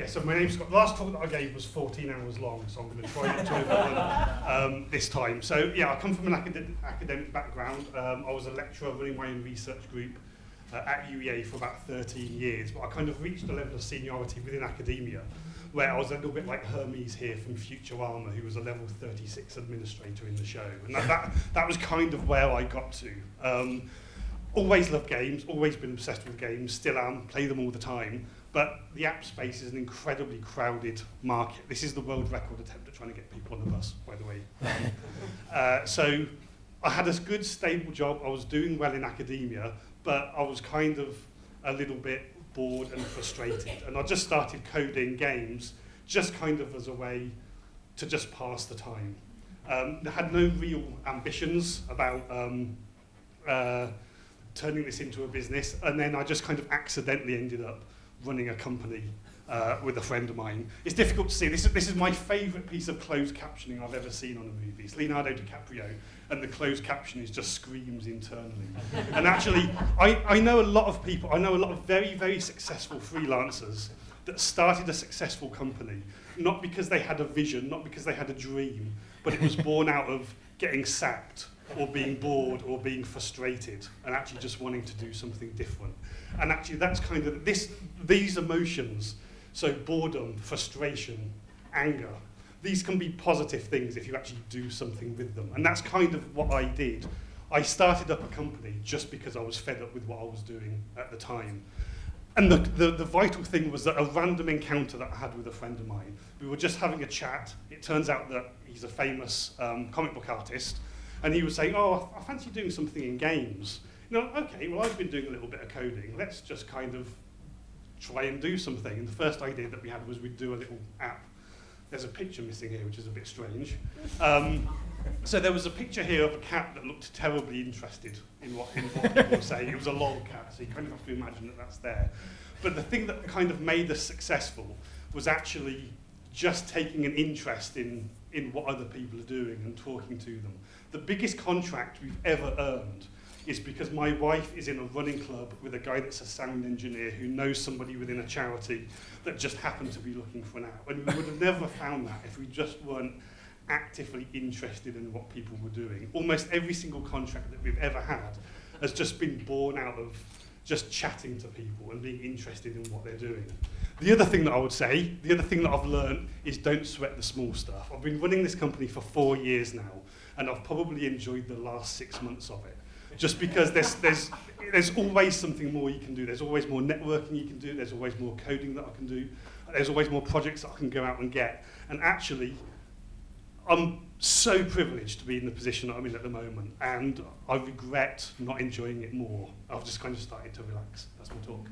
So my name's Scott. The last talk that I gave was 14 hours long, so I'm going to try not to overrun this time. So yeah, I come from an academic background. I was a lecturer running my own research group at UEA for about 13 years, but I kind of reached a level of seniority within academia where I was a little bit like Hermes here from Futurama, who was a level 36 administrator in the show. And that was kind of where I got to. Always loved games, always been obsessed with games, still am, play them all the time. But the app space is an incredibly crowded market. This is the world record attempt at trying to get people on the bus, by the way. So I had a good, stable job. I was doing well in academia, but I was kind of a little bit bored and frustrated. And I just started coding games just kind of as a way to just pass the time. I had no real ambitions about turning this into a business. And then I just kind of accidentally ended up running a company with a friend of mine. It's difficult to see. This is my favourite piece of closed captioning I've ever seen on a movie. It's Leonardo DiCaprio, and the closed caption is just screams internally. And actually, I know a lot of people, I know a lot of very, very successful freelancers that started a successful company, not because they had a vision, not because they had a dream, but it was born out of getting sacked, or being bored, or being frustrated, and actually just wanting to do something different. And actually that's kind of these emotions, so boredom, frustration, anger, these can be positive things if you actually do something with them. And that's kind of what I did. I started up a company just because I was fed up with what I was doing at the time. And the vital thing was that a random encounter that I had with a friend of mine, we were just having a chat. It turns out that he's a famous comic book artist, and he was saying, oh, I fancy doing something in games. You know, okay, well, I've been doing a little bit of coding. Let's just kind of try and do something. And the first idea that we had was we'd do a little app. There's a picture missing here, which is a bit strange. So there was a picture here of a cat that looked terribly interested in what people were saying. It was a lol cat, so you kind of have to imagine that that's there. But the thing that kind of made us successful was actually just taking an interest in what other people are doing and talking to them. The biggest contract we've ever earned is because my wife is in a running club with a guy that's a sound engineer who knows somebody within a charity that just happened to be looking for an app. And we would have never found that if we just weren't actively interested in what people were doing. Almost every single contract that we've ever had has just been born out of just chatting to people and being interested in what they're doing. The other thing that I would say, the other thing that I've learned is don't sweat the small stuff. I've been running this company for 4 years now, and I've probably enjoyed the last 6 months of it. Just because there's always something more you can do. There's always more networking you can do. There's always more coding that I can do. There's always more projects that I can go out and get. And actually, I'm so privileged to be in the position that I'm in at the moment, and I regret not enjoying it more. I've just kind of started to relax. That's my talk.